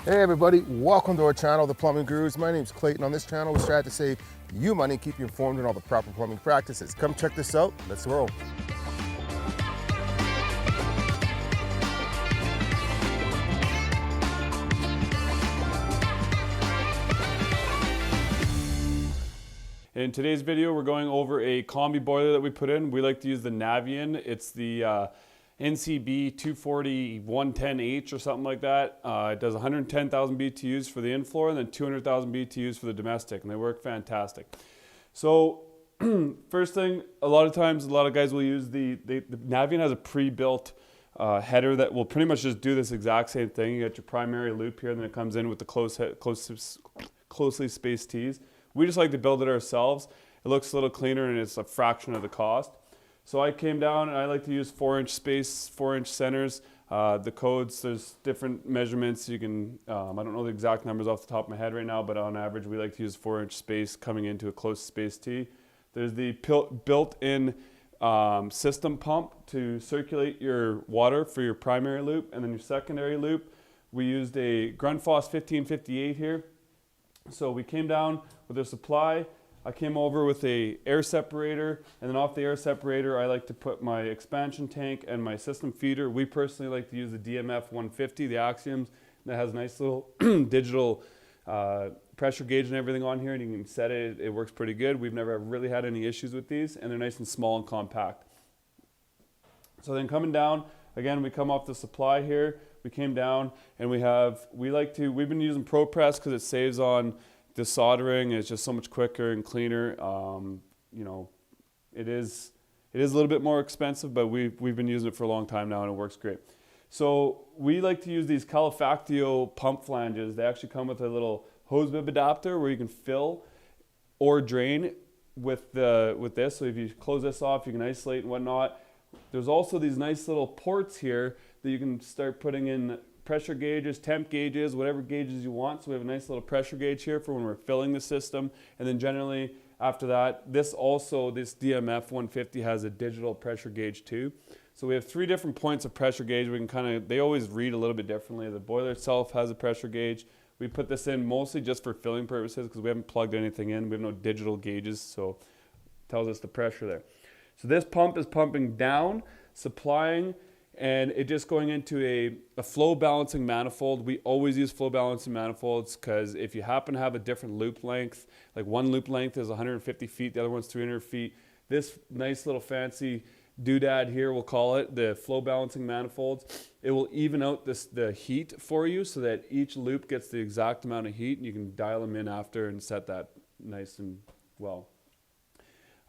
Hey everybody, welcome to our channel, The Plumbing Gurus. My name is Clayton. On this channel, we strive to save you money and keep you informed on all the proper plumbing practices. Come check this out. Let's roll. In today's video, we're going over a combi boiler that we put in. We like to use the Navien. It's the NCB 240 110H or something like that. It does 110,000 BTUs for the in-floor and then 200,000 BTUs for the domestic, and they work fantastic. So first thing, a lot of times, a lot of guys will use the Navien has a pre-built header that will pretty much just do this exact same thing. You got your primary loop here, and then it comes in with the closely spaced tees. We just like to build it ourselves. It looks a little cleaner and it's a fraction of the cost. So I came down and I like to use 4-inch space, 4-inch centers. The codes, there's different measurements. You can, I don't know the exact numbers off the top of my head right now, but on average we like to use 4-inch space coming into a close space tee. There's the built-in system pump to circulate your water for your primary loop, and then your secondary loop. We used a Grundfos 1558 here. So we came down with a supply. I came over with a air separator, and then off the air separator I like to put my expansion tank and my system feeder. We personally like to use the DMF 150, the Axioms, that has a nice little digital pressure gauge and everything on here, and you can set it. It works pretty good. We've never really had any issues with these, and they're nice and small and compact. So then coming down, again, we come off the supply here. We came down and we've been using ProPress because it saves on the soldering. It's just so much quicker and cleaner. You know, it is a little bit more expensive, but we've been using it for a long time now and it works great. So we like to use these Calefactio pump flanges. They actually come with a little hose bib adapter where you can fill or drain with this. So if you close this off, you can isolate and whatnot. There's also these nice little ports here that you can start putting in pressure gauges, temp gauges, whatever gauges you want. So we have a nice little pressure gauge here for when we're filling the system. And then generally after that, this DMF 150 has a digital pressure gauge too. So we have 3 different points of pressure gauge. We can they always read a little bit differently. The boiler itself has a pressure gauge. We put this in mostly just for filling purposes because we haven't plugged anything in. We have no digital gauges, so it tells us the pressure there. So this pump is pumping down, supplying, and it just going into a flow balancing manifold. We always use flow balancing manifolds because if you happen to have a different loop length, like one loop length is 150 feet, the other one's 300 feet, this nice little fancy doodad here, we'll call it, the flow balancing manifolds, it will even out the heat for you so that each loop gets the exact amount of heat, and you can dial them in after and set that nice and well.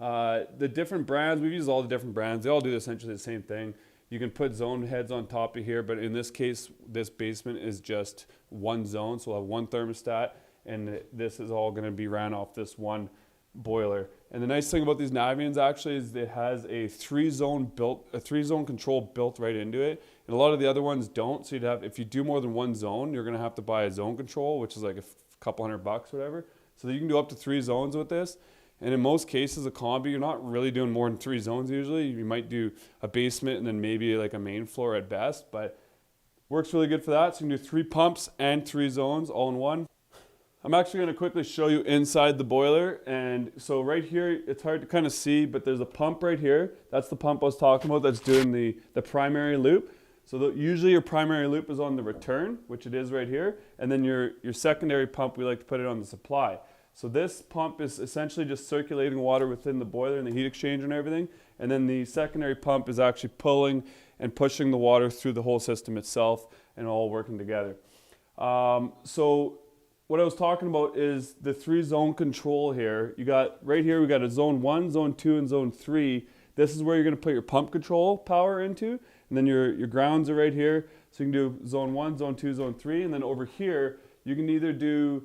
The different brands, we've used all the different brands. They all do essentially the same thing. You can put zone heads on top of here, but in this case, this basement is just one zone. So we'll have one thermostat, and this is all going to be ran off this one boiler. And the nice thing about these Naviens actually is it has a 3-zone control built right into it. And a lot of the other ones don't. So if you do more than one zone, you're going to have to buy a zone control, which is like a couple $100 or whatever. So you can do up to 3 zones with this. And in most cases, a combi, you're not really doing more than 3 zones usually. You might do a basement and then maybe like a main floor at best, but works really good for that. So you can do 3 pumps and 3 zones all in one. I'm actually going to quickly show you inside the boiler. And so right here, it's hard to kind of see, but there's a pump right here. That's the pump I was talking about that's doing the primary loop. So usually your primary loop is on the return, which it is right here. And then your secondary pump, we like to put it on the supply. So this pump is essentially just circulating water within the boiler and the heat exchanger and everything. And then the secondary pump is actually pulling and pushing the water through the whole system itself and all working together. So what I was talking about is the 3-zone control here. Right here, we got a zone 1, zone 2, and zone 3. This is where you're going to put your pump control power into. And then your grounds are right here. So you can do zone 1, zone 2, zone 3. And then over here, you can either do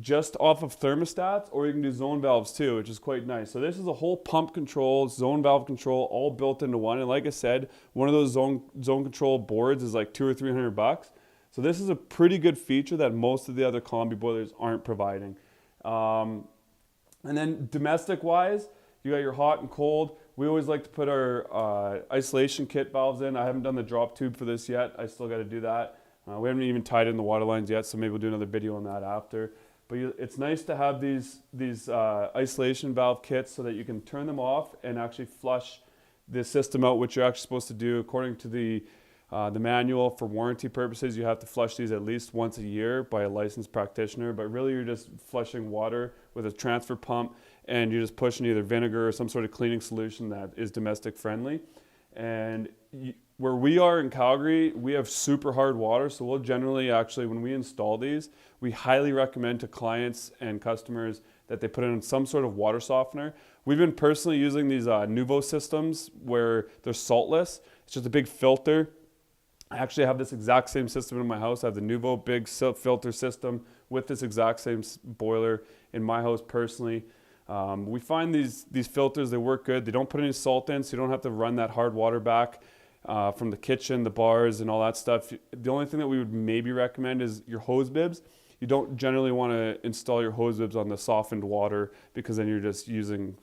just off of thermostats, or you can do zone valves too, which is quite nice. So this is a whole pump control, zone valve control, all built into one. And like I said, one of those zone control boards is like $200 or $300. So this is a pretty good feature that most of the other combi boilers aren't providing. And then domestic wise, you got your hot and cold. We always like to put our isolation kit valves in. I haven't done the drop tube for this yet. I still got to do that. We haven't even tied in the water lines yet, so maybe we'll do another video on that after. But it's nice to have these isolation valve kits so that you can turn them off and actually flush the system out, which you're actually supposed to do according to the manual. For warranty purposes, you have to flush these at least once a year by a licensed practitioner, but really you're just flushing water with a transfer pump, and you're just pushing either vinegar or some sort of cleaning solution that is domestic friendly. And where we are in Calgary, we have super hard water, so we'll generally actually, when we install these, we highly recommend to clients and customers that they put in some sort of water softener. We've been personally using these Nuvo systems where they're saltless. It's just a big filter. I actually have this exact same system in my house. I have the Nuvo big filter system with this exact same boiler in my house personally. We find these filters, they work good. They don't put any salt in, so you don't have to run that hard water back from the kitchen, the bars, and all that stuff. The only thing that we would maybe recommend is your hose bibs. You don't generally want to install your hose bibs on the softened water, because then you're just using,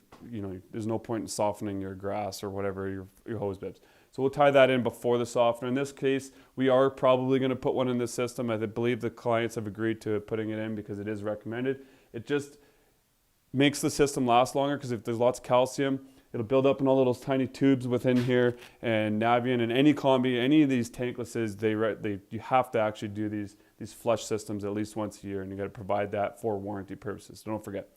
there's no point in softening your grass or whatever, your hose bibs. So we'll tie that in before the softener. In this case, we are probably going to put one in the system. I believe the clients have agreed to putting it in because it is recommended. It just makes the system last longer, because if there's lots of calcium, it'll build up in all those tiny tubes within here. And Navien and any combi, any of these tanklesses, you have to actually do these flush systems at least once a year, and you got to provide that for warranty purposes. So don't forget.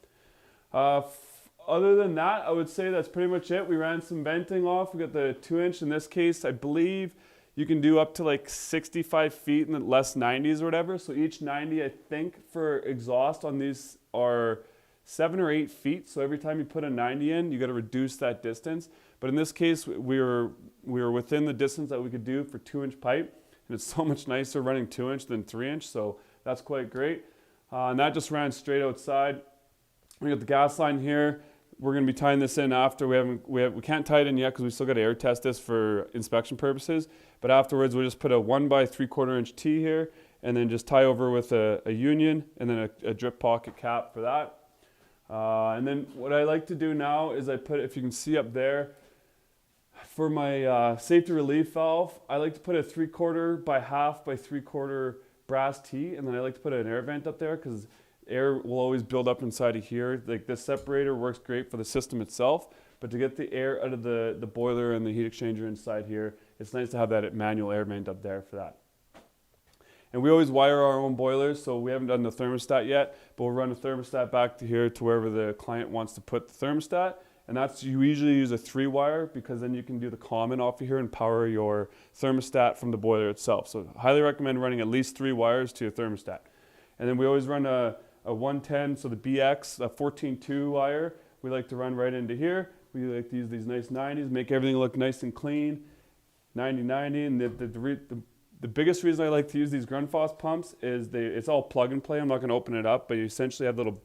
Other than that, I would say that's pretty much it. We ran some venting off. We got the 2-inch. In this case, I believe you can do up to like 65 feet and less 90s or whatever. So each 90, I think, for exhaust on these are 7 or 8 feet. So every time you put a 90 in, you got to reduce that distance. But in this case, we were within the distance that we could do for 2-inch pipe. And it's so much nicer running 2-inch than 3-inch. So that's quite great. And that just ran straight outside. We got the gas line here. We're going to be tying this in after. We can't tie it in yet because we still got to air test this for inspection purposes. But afterwards, we'll just put a 1 by 3/4 inch T here, and then just tie over with a union, and then a drip pocket cap for that. And then what I like to do now is I put, if you can see up there, for my safety relief valve, I like to put a 3/4 by 1/2 by 3/4 brass T, and then I like to put an air vent up there because air will always build up inside of here. Like this separator works great for the system itself, but to get the air out of the boiler and the heat exchanger inside here, it's nice to have that manual air vent up there for that. And we always wire our own boilers, so we haven't done the thermostat yet, but we'll run the thermostat back to here to wherever the client wants to put the thermostat. And that's, you usually use a 3-wire, because then you can do the common off of here and power your thermostat from the boiler itself. So highly recommend running at least 3 wires to your thermostat. And then we always run a 110, so the BX, a 14-2 wire, we like to run right into here. We like to use these nice 90s, make everything look nice and clean, 90-90. And the biggest reason I like to use these Grundfos pumps is it's all plug and play. I'm not going to open it up, but you essentially have little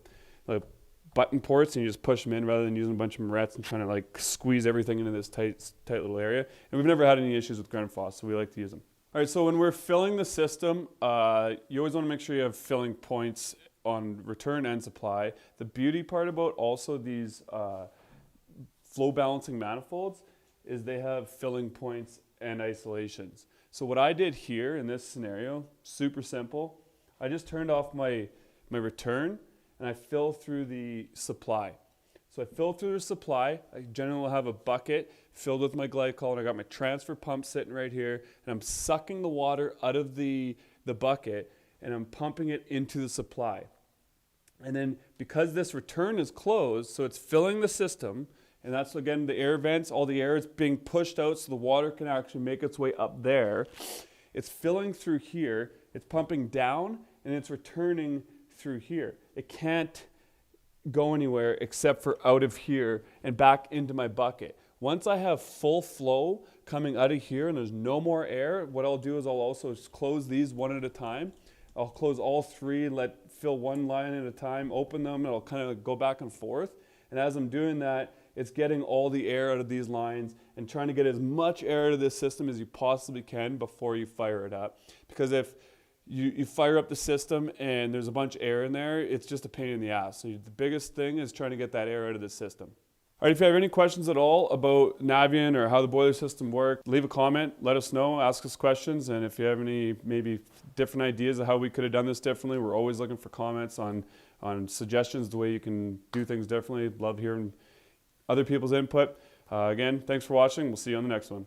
button ports, and you just push them in rather than using a bunch of morettes and trying to like squeeze everything into this tight little area. And we've never had any issues with Grundfos, so we like to use them. All right, so when we're filling the system, you always want to make sure you have filling points on return and supply. The beauty part about also these flow balancing manifolds is they have filling points and isolations. So what I did here in this scenario, super simple. I just turned off my return, and I fill through the supply. So I fill through the supply. I generally will have a bucket filled with my glycol, and I got my transfer pump sitting right here, and I'm sucking the water out of the bucket, and I'm pumping it into the supply. And then because this return is closed, so it's filling the system, and that's again the air vents, all the air is being pushed out so the water can actually make its way up there. It's filling through here, it's pumping down, and it's returning through here. It can't go anywhere except for out of here and back into my bucket. Once I have full flow coming out of here and there's no more air, what I'll do is I'll also close these one at a time. I'll close all 3 and fill one line at a time, open them, and I'll kind of go back and forth. And as I'm doing that, it's getting all the air out of these lines and trying to get as much air out of this system as you possibly can before you fire it up. Because if you fire up the system and there's a bunch of air in there, it's just a pain in the ass. So the biggest thing is trying to get that air out of the system. All right, if you have any questions at all about Navien or how the boiler system works, leave a comment, let us know, ask us questions, and if you have any maybe different ideas of how we could have done this differently, we're always looking for comments on suggestions, the way you can do things differently. Love hearing other people's input. Again, thanks for watching. We'll see you on the next one.